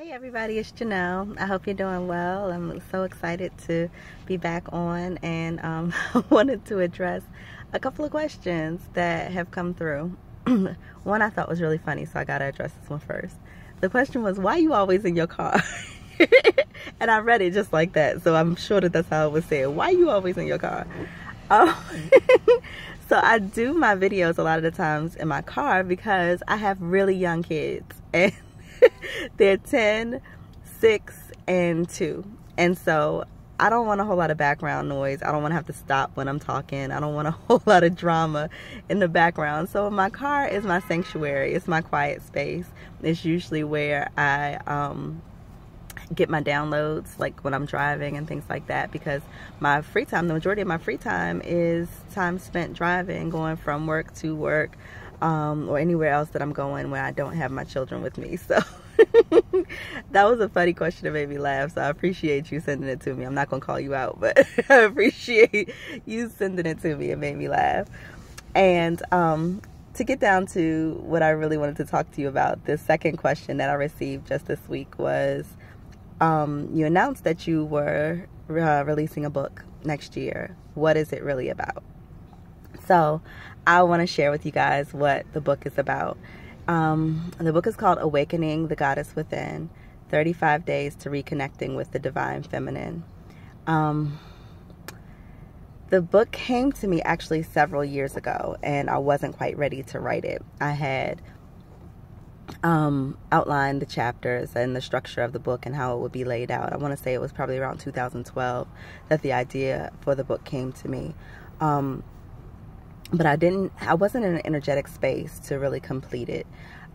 Hey everybody, it's Janelle. I hope you're doing well. I'm so excited to be back on, and I wanted to address a couple of questions that have come through. One I thought was really funny, so I gotta address this one first. The question was, why are you always in your car? And I read it just like that, so I'm sure that that's how it was said. Why are you always in your car? Um, so I do my videos a lot of the times in my car because I have really young kids, and they're 10, 6, and 2. And so I don't want a whole lot of background noise. I don't want to have to stop when I'm talking. I don't want a whole lot of drama in the background. So my car is my sanctuary. It's my quiet space. It's usually where I get my downloads, like when I'm driving and things like that, because my free time, the majority of my free time is time spent driving, going from work to work, or anywhere else that I'm going where I don't have my children with me. So that was a funny question that made me laugh, so I appreciate you sending it to me. I'm not gonna call you out, but I appreciate you sending it to me. It made me laugh. And to get down to what I really wanted to talk to you about, the second question that I received just this week was, you announced that you were releasing a book next year. What is it really about? So I want to share with you guys what the book is about. The book is called Awakening the Goddess Within, 35 Days to Reconnecting with the Divine Feminine. The book came to me actually several years ago, and I wasn't quite ready to write it. I had outlined the chapters and the structure of the book and how it would be laid out. I want to say it was probably around 2012 that the idea for the book came to me. But I wasn't in an energetic space to really complete it.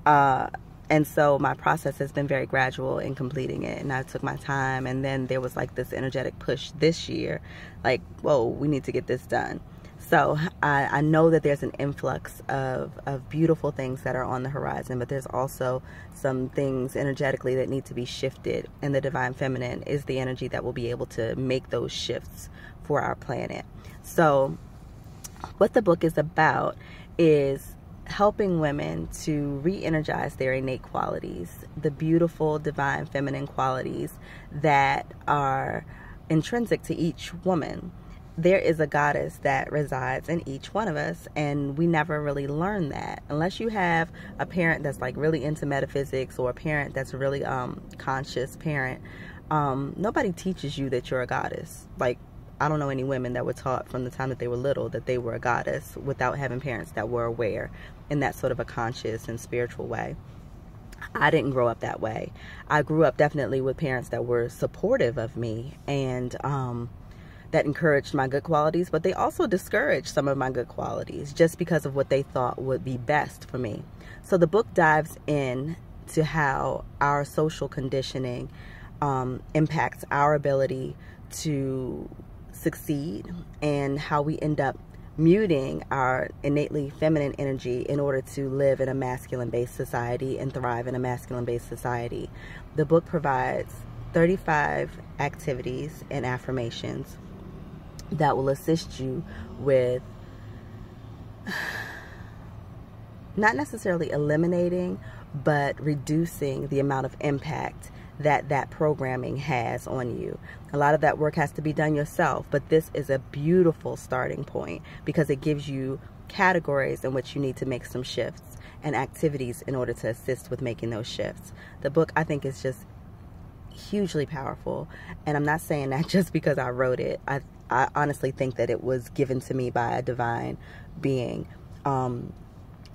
And so my process has been very gradual in completing it, and I took my time, and then there was like this energetic push this year, like, whoa, we need to get this done. So I know that there's an influx of beautiful things that are on the horizon, but there's also some things energetically that need to be shifted, and the Divine Feminine is the energy that will be able to make those shifts for our planet. So what the book is about is helping women to re-energize their innate qualities, the beautiful divine feminine qualities that are intrinsic to each woman. There is a goddess that resides in each one of us, and we never really learn that unless you have a parent that's like really into metaphysics, or a parent that's a really conscious parent. Nobody teaches you that you're a goddess. Like, I don't know any women that were taught from the time that they were little that they were a goddess without having parents that were aware in that sort of a conscious and spiritual way. I didn't grow up that way. I grew up definitely with parents that were supportive of me, and that encouraged my good qualities, but they also discouraged some of my good qualities just because of what they thought would be best for me. So the book dives in to how our social conditioning impacts our ability to succeed, and how we end up muting our innately feminine energy in order to live in a masculine-based society and thrive in a masculine-based society. The book provides 35 activities and affirmations that will assist you with not necessarily eliminating, but reducing the amount of impact that programming has on you. A lot of that work has to be done yourself, but this is a beautiful starting point because it gives you categories in which you need to make some shifts and activities in order to assist with making those shifts. The book, I think, is just hugely powerful, and I'm not saying that just because I wrote it. I honestly think that it was given to me by a divine being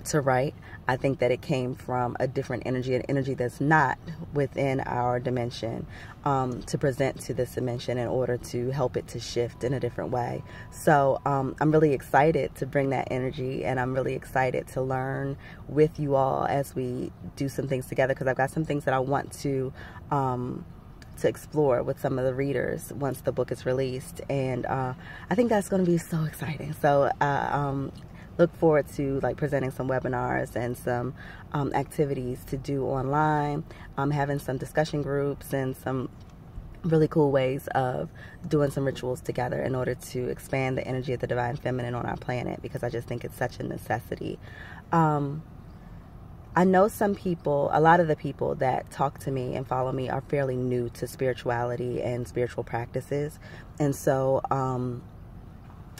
to write. I think that it came from a different energy, an energy that's not within our dimension, to present to this dimension in order to help it to shift in a different way. So I'm really excited to bring that energy, and I'm really excited to learn with you all as we do some things together, because I've got some things that I want to explore with some of the readers once the book is released, and I think that's going to be so exciting. So look forward to like presenting some webinars and some activities to do online, having some discussion groups and some really cool ways of doing some rituals together in order to expand the energy of the divine feminine on our planet, because I just think it's such a necessity. I know some people, a lot of the people that talk to me and follow me are fairly new to spirituality and spiritual practices. And so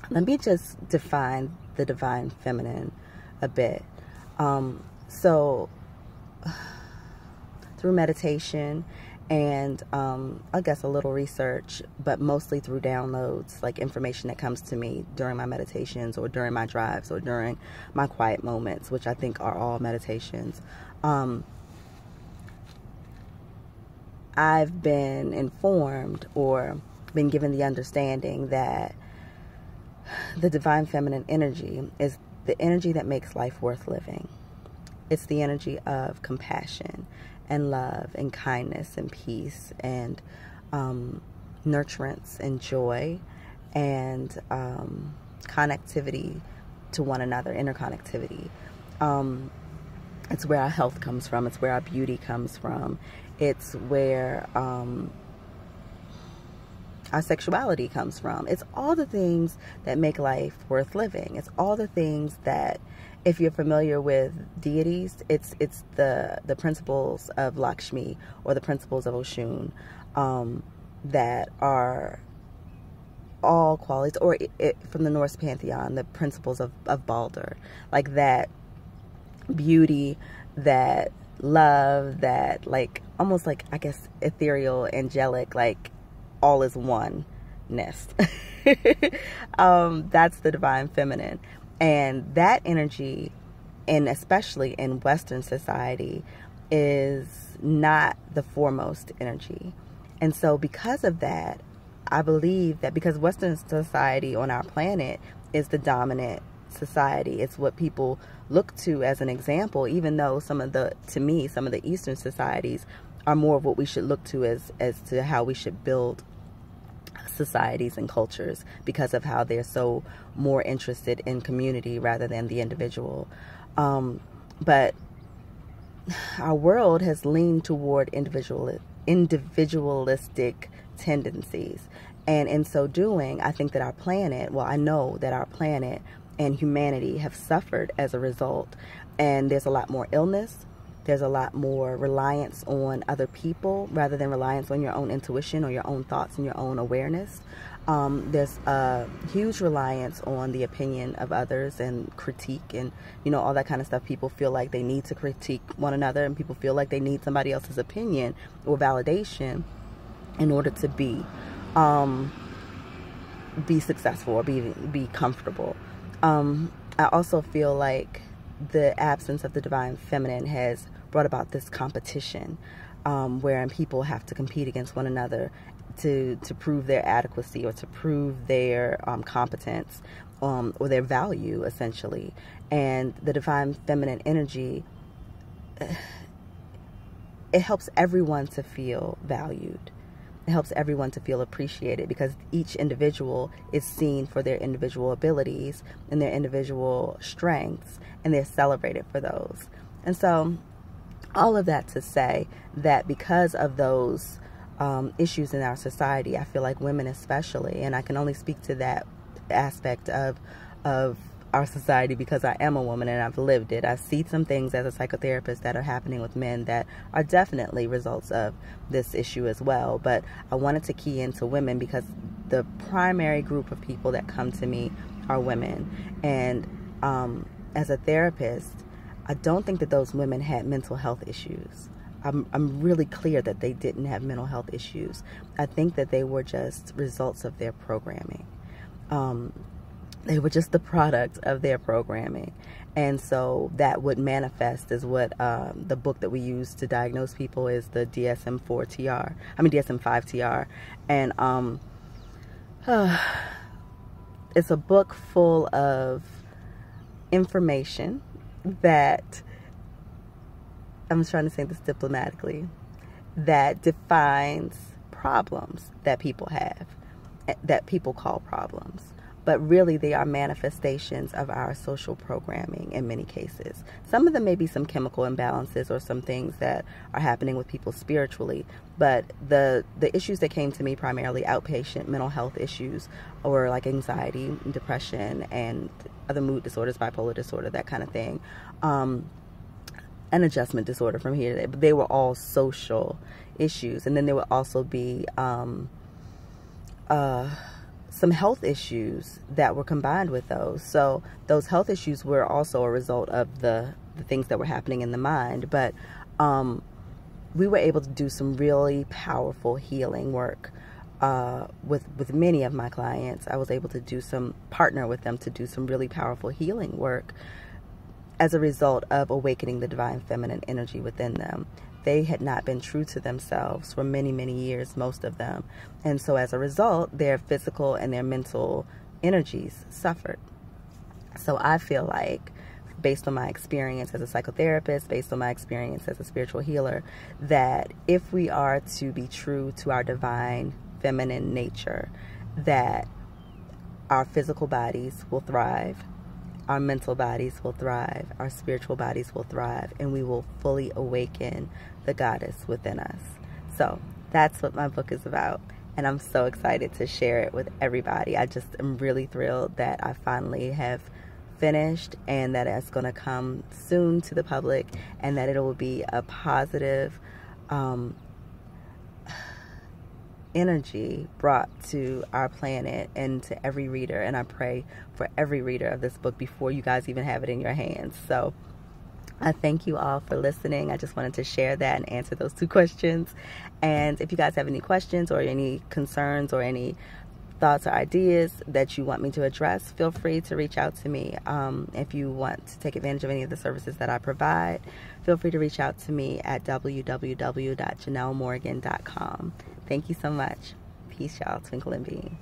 let me just define the divine feminine a bit. So through meditation and I guess a little research, but mostly through downloads, like information that comes to me during my meditations or during my drives or during my quiet moments, which I think are all meditations. I've been informed or been given the understanding that the divine feminine energy is the energy that makes life worth living. It's the energy of compassion and love and kindness and peace and nurturance and joy and connectivity to one another, interconnectivity. It's where our health comes from. It's where our beauty comes from. It's where our sexuality comes from. It's all the things that make life worth living. It's all the things that, if you're familiar with deities, it's the principles of Lakshmi or the principles of Oshun that are all qualities, or from the Norse pantheon, the principles of Balder, like that beauty, that love, that like almost like, I guess, ethereal, angelic, like all is oneness. That's the divine feminine. And that energy, and especially in Western society, is not the foremost energy. And so because of that, I believe that because Western society on our planet is the dominant society, it's what people look to as an example, even though to me, some of the Eastern societies are more of what we should look to as to how we should build societies and cultures, because of how they're so more interested in community rather than the individual. But our world has leaned toward individualistic tendencies. And in so doing, I think that our planet, well, I know that our planet and humanity have suffered as a result. And there's a lot more illness. There's a lot more reliance on other people rather than reliance on your own intuition or your own thoughts and your own awareness. There's a huge reliance on the opinion of others and critique and, all that kind of stuff. People feel like they need to critique one another, and people feel like they need somebody else's opinion or validation in order to be successful or be comfortable. I also feel like the absence of the divine feminine has brought about this competition wherein people have to compete against one another to prove their adequacy or to prove their competence or their value, essentially. And the divine feminine energy, it helps everyone to feel valued. It helps everyone to feel appreciated, because each individual is seen for their individual abilities and their individual strengths, and they're celebrated for those. And so all of that to say that because of those issues in our society, I feel like women especially, and I can only speak to that aspect of our society because I am a woman and I've lived it. I see some things as a psychotherapist that are happening with men that are definitely results of this issue as well. But I wanted to key into women because the primary group of people that come to me are women. And as a therapist, I don't think that those women had mental health issues. I'm really clear that they didn't have mental health issues. I think that they were just results of their programming. They were just the product of their programming. And so that would manifest as what the book that we use to diagnose people is the DSM-5 TR. And it's a book full of information that, I'm trying to say this diplomatically, that defines problems that people have, that people call problems. But really they are manifestations of our social programming in many cases. Some of them may be some chemical imbalances or some things that are happening with people spiritually. But the issues that came to me, primarily outpatient mental health issues, or like anxiety, depression, and other mood disorders, bipolar disorder, that kind of thing. an adjustment disorder from here to there, but they were all social issues. And then there would also be some health issues that were combined with those. So those health issues were also a result of the things that were happening in the mind. But we were able to do some really powerful healing work with many of my clients. I was able to partner with them to do some really powerful healing work as a result of awakening the divine feminine energy within them. They had not been true to themselves for many, many years, most of them. And so as a result, their physical and their mental energies suffered. So I feel like, based on my experience as a psychotherapist, based on my experience as a spiritual healer, that if we are to be true to our divine feminine nature, that our physical bodies will thrive, our mental bodies will thrive, our spiritual bodies will thrive, and we will fully awaken the goddess within us. So that's what my book is about, and I'm so excited to share it with everybody. I just am really thrilled that I finally have finished, and that it's going to come soon to the public, and that it will be a positive energy brought to our planet and to every reader. And I pray for every reader of this book before you guys even have it in your hands. So I thank you all for listening. I just wanted to share that and answer those 2 questions. And if you guys have any questions or any concerns or any thoughts or ideas that you want me to address, feel free to reach out to me. If you want to take advantage of any of the services that I provide, feel free to reach out to me at www.janellmorgan.com. Thank you so much. Peace, y'all. Twinkle and beam.